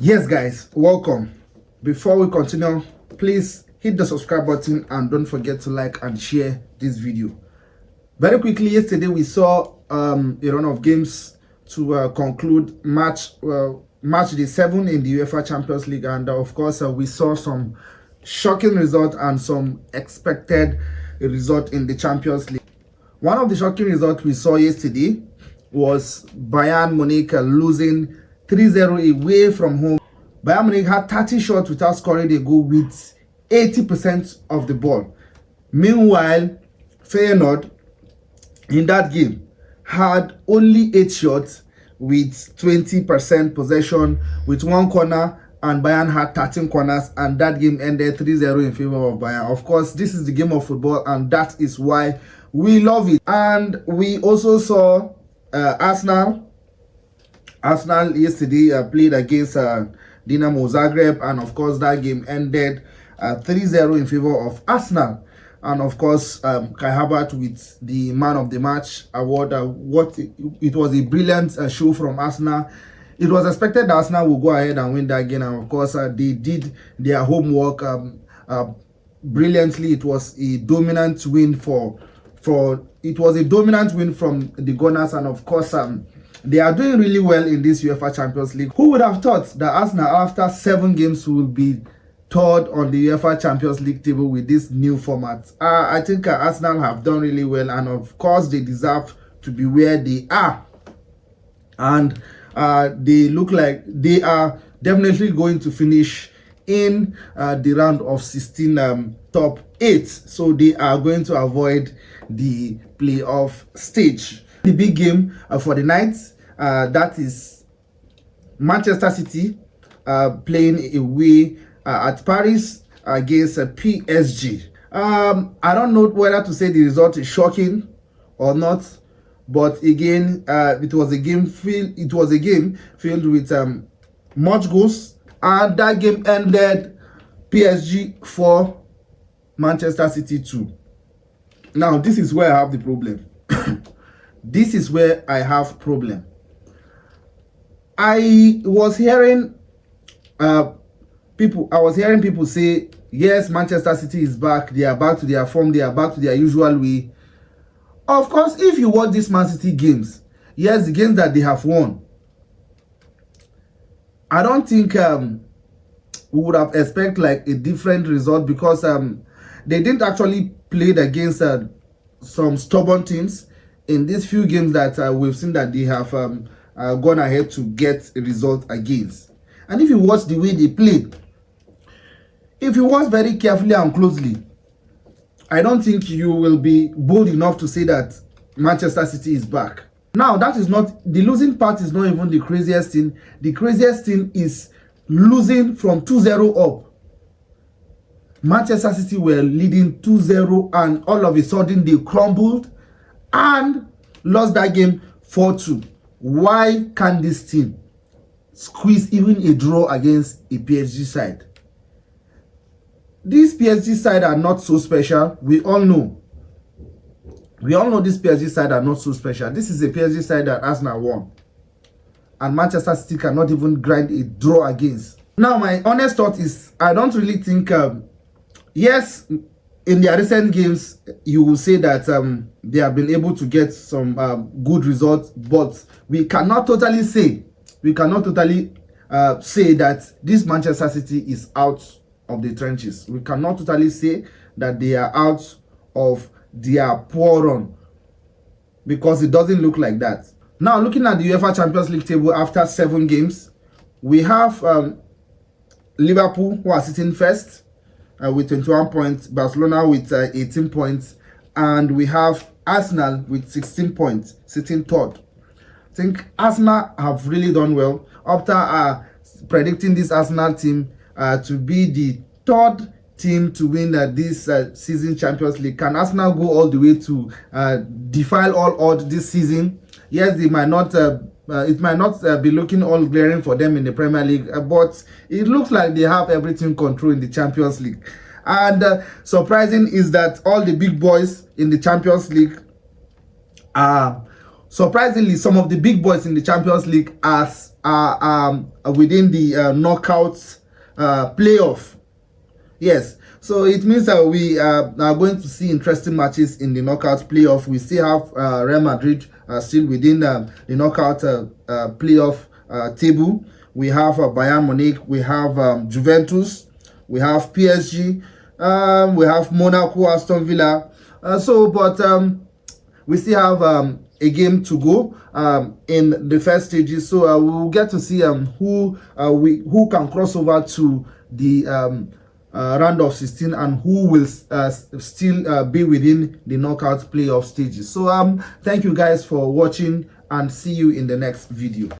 Yes guys, welcome. Before we continue, please hit the subscribe button and don't forget to like and share this video. Very quickly, yesterday we saw a run of games to conclude match day 7 in the UEFA Champions League, and of course we saw some shocking result and some expected result in the Champions League. One of the shocking results we saw yesterday was Bayern Munich losing 3-0 away from home. Bayern Munich had 30 shots without scoring a goal with 80% of the ball. Meanwhile, Feyenoord in that game had only 8 shots with 20% possession with 1 corner, and Bayern had 13 corners, and that game ended 3-0 in favor of Bayern. Of course, this is the game of football, and that is why we love it. And we also saw Arsenal yesterday played against Dinamo Zagreb, and of course that game ended 3-0 in favor of Arsenal. And of course Kai Havertz with the man of the match award. It was a brilliant show from Arsenal. It was expected that Arsenal would go ahead and win that game, and of course they did their homework brilliantly. It was a dominant win from the Gunners, and of course they are doing really well in this UEFA Champions League. Who would have thought that Arsenal, after 7 games, will be third on the UEFA Champions League table with this new format? I think Arsenal have done really well, and of course they deserve to be where they are. And they look like they are definitely going to finish in the round of 16 top 8. So they are going to avoid the playoff stage. The big game for the night, that is Manchester City playing away at Paris against PSG. I don't know whether to say the result is shocking or not, but again, it was a game filled with much goals, and that game ended PSG 4, Manchester City 2. Now this is where I have the problem. This is where I have problem. I was hearing people say, yes, Manchester City is back. They are back to their form. They are back to their usual way. Of course, if you watch these Man City games, yes, the games that they have won, I don't think we would have expected like a different result, because they didn't actually play against some stubborn teams in these few games that we've seen that they have gone ahead to get a result against. And if you watch the way they played, if you watch very carefully and closely, I don't think you will be bold enough to say that Manchester City is back. Now, that is not, the losing part is not even the craziest thing. The craziest thing is losing from 2-0 up. Manchester City were leading 2-0, and all of a sudden they crumbled and lost that game 4-2. Why can't this team squeeze even a draw against a PSG side? These PSG side are not so special. We all know this PSG side are not so special. This is a PSG side that Arsenal won, and Manchester City cannot even grind a draw against. Now, my honest thought is, I don't really think yes, in their recent games, you will say that they have been able to get some good results, but we cannot totally say that this Manchester City is out of the trenches. We cannot totally say that they are out of their poor run, because it doesn't look like that. Now, looking at the UEFA Champions League table after 7 games, we have Liverpool, who are sitting first with 21 points, Barcelona with 18 points, and we have Arsenal with 16 points, sitting third. I think Arsenal have really done well after predicting this Arsenal team to be the 3rd team to win this season Champions League. Can Arsenal go all the way to defy all odds this season? Yes, they might not. It might not be looking all glaring for them in the Premier League, but it looks like they have everything control in the Champions League. And surprising is that all the big boys in the Champions League are surprisingly, some of the big boys in the Champions League are within the knockouts playoff. Yes, so it means that we are going to see interesting matches in the knockout playoff. We still have Real Madrid still within the knockout playoff table. We have Bayern Munich, we have Juventus, we have PSG, we have Monaco, Aston Villa. We still have a game to go in the first stages, so we will get to see who can cross over to the round of 16 and who will still be within the knockout playoff stages. So thank you guys for watching, and see you in the next video.